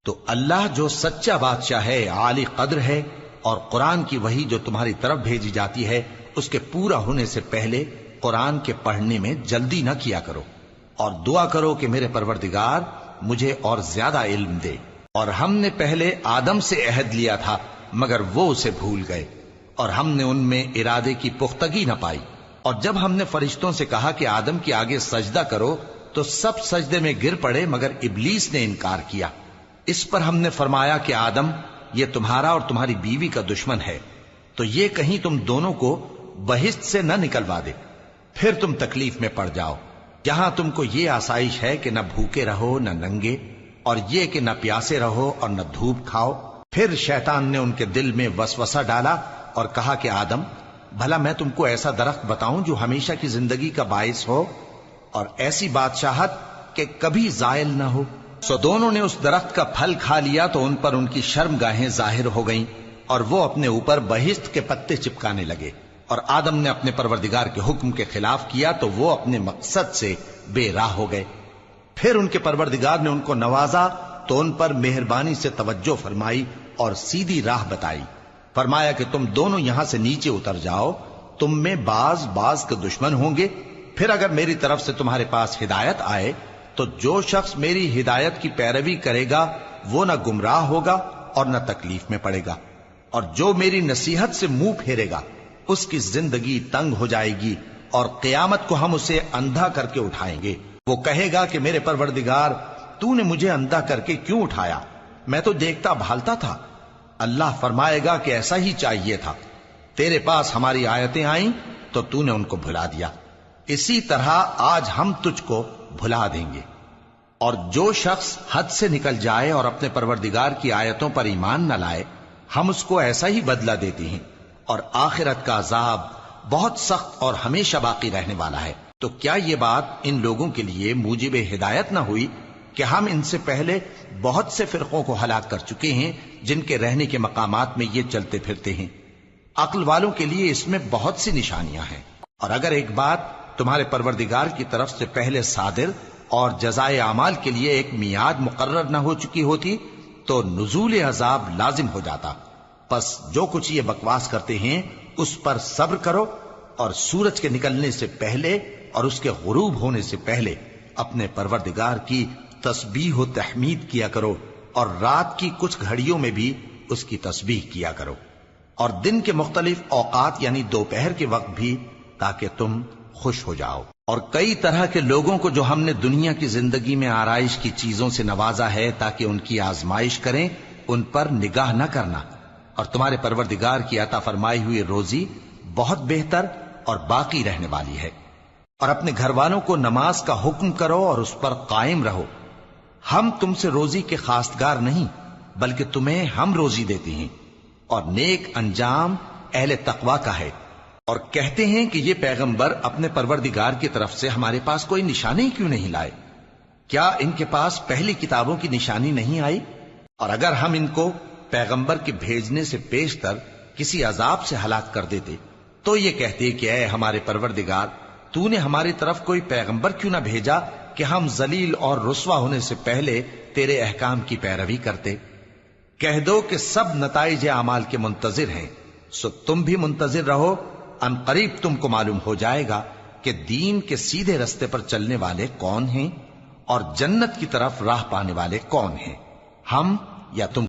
تو اللہ جو سچا بادشاہ ہے، عالی قدر ہے، اور قرآن کی وحی جو تمہاری طرف بھیجی جاتی ہے اس کے پورا ہونے سے پہلے قرآن کے پڑھنے میں جلدی نہ کیا کرو، اور دعا کرو کہ میرے پروردگار مجھے اور زیادہ علم دے۔ اور ہم نے پہلے آدم سے عہد لیا تھا مگر وہ اسے بھول گئے، اور ہم نے ان میں ارادے کی پختگی نہ پائی۔ اور جب ہم نے فرشتوں سے کہا کہ آدم کے آگے سجدہ کرو تو سب سجدے میں گر پڑے مگر ابلیس نے انکار کیا۔ اس پر ہم نے فرمایا کہ آدم، یہ تمہارا اور تمہاری بیوی کا دشمن ہے، تو یہ کہیں تم دونوں کو بہشت سے نہ نکلوا دے، پھر تم تکلیف میں پڑ جاؤ۔ جہاں تم کو یہ آسائش ہے کہ نہ بھوکے رہو نہ ننگے، اور یہ کہ نہ پیاسے رہو اور نہ دھوپ کھاؤ۔ پھر شیطان نے ان کے دل میں وسوسہ ڈالا اور کہا کہ آدم، بھلا میں تم کو ایسا درخت بتاؤں جو ہمیشہ کی زندگی کا باعث ہو اور ایسی بادشاہت کہ کبھی زائل نہ ہو؟ سو دونوں نے اس درخت کا پھل کھا لیا تو ان پر ان کی شرم گاہیں ظاہر ہو گئیں، اور وہ اپنے اوپر بہشت کے پتے چپکانے لگے۔ اور آدم نے اپنے پروردگار کے حکم کے خلاف کیا تو وہ اپنے مقصد سے بے راہ ہو گئے۔ پھر ان کے پروردگار نے ان کو نوازا تو ان پر مہربانی سے توجہ فرمائی اور سیدھی راہ بتائی۔ فرمایا کہ تم دونوں یہاں سے نیچے اتر جاؤ، تم میں بعض کے دشمن ہوں گے، پھر اگر میری طرف سے تمہارے پاس ہدایت آئے تو جو شخص میری ہدایت کی پیروی کرے گا وہ نہ گمراہ ہوگا اور نہ تکلیف میں پڑے گا۔ اور جو میری نصیحت سے منہ پھیرے گا اس کی زندگی تنگ ہو جائے گی، اور قیامت کو ہم اسے اندھا کر کے اٹھائیں گے۔ وہ کہے گا کہ میرے پروردگار، تو نے مجھے اندھا کر کے کیوں اٹھایا؟ میں تو دیکھتا بھالتا تھا۔ اللہ فرمائے گا کہ ایسا ہی چاہیے تھا، تیرے پاس ہماری آیتیں آئیں تو تو نے ان کو بھلا دیا، اسی طرح آج ہم تجھ کو بھلا دیں گے۔ اور جو شخص حد سے نکل جائے اور اپنے پروردگار کی آیتوں پر ایمان نہ لائے، ہم اس کو ایسا ہی بدلہ دیتے ہیں، اور آخرت کا عذاب بہت سخت اور ہمیشہ باقی رہنے والا ہے۔ تو کیا یہ بات ان لوگوں کے لیے موجب ہدایت نہ ہوئی کہ ہم ان سے پہلے بہت سے فرقوں کو ہلاک کر چکے ہیں جن کے رہنے کے مقامات میں یہ چلتے پھرتے ہیں؟ عقل والوں کے لیے اس میں بہت سی نشانیاں ہیں۔ اور اگر ایک بات تمہارے پروردگار کی طرف سے پہلے صادر اور جزائے اعمال کے لیے ایک میعاد مقرر نہ ہو چکی ہوتی تو نزول عذاب لازم ہو جاتا۔ پس جو کچھ یہ بکواس کرتے ہیں اس پر صبر کرو، اور سورج کے نکلنے سے پہلے اور اس کے غروب ہونے سے پہلے اپنے پروردگار کی تسبیح و تحمید کیا کرو، اور رات کی کچھ گھڑیوں میں بھی اس کی تسبیح کیا کرو، اور دن کے مختلف اوقات یعنی دوپہر کے وقت بھی، تاکہ تم خوش ہو جاؤ۔ اور کئی طرح کے لوگوں کو جو ہم نے دنیا کی زندگی میں آرائش کی چیزوں سے نوازا ہے تاکہ ان کی آزمائش کریں، ان پر نگاہ نہ کرنا، اور تمہارے پروردگار کی عطا فرمائی ہوئی روزی بہت بہتر اور باقی رہنے والی ہے۔ اور اپنے گھر والوں کو نماز کا حکم کرو اور اس پر قائم رہو۔ ہم تم سے روزی کے خواستگار نہیں، بلکہ تمہیں ہم روزی دیتے ہیں، اور نیک انجام اہل تقوی کا ہے۔ اور کہتے ہیں کہ یہ پیغمبر اپنے پروردگار کی طرف سے ہمارے پاس کوئی نشانی کیوں نہیں لائے؟ کیا ان کے پاس پہلی کتابوں کی نشانی نہیں آئی؟ اور اگر ہم ان کو پیغمبر کے بھیجنے سے پیشتر کسی عذاب سے ہلاک کر دیتے تو یہ کہتے کہ اے ہمارے پروردگار، تو نے ہماری طرف کوئی پیغمبر کیوں نہ بھیجا کہ ہم ذلیل اور رسوا ہونے سے پہلے تیرے احکام کی پیروی کرتے۔ کہہ دو کہ سب نتائج اعمال کے منتظر ہیں، سو تم بھی منتظر رہو، ان قریب تم کو معلوم ہو جائے گا کہ دین کے سیدھے رستے پر چلنے والے کون ہیں اور جنت کی طرف راہ پانے والے کون ہیں، ہم یا تم۔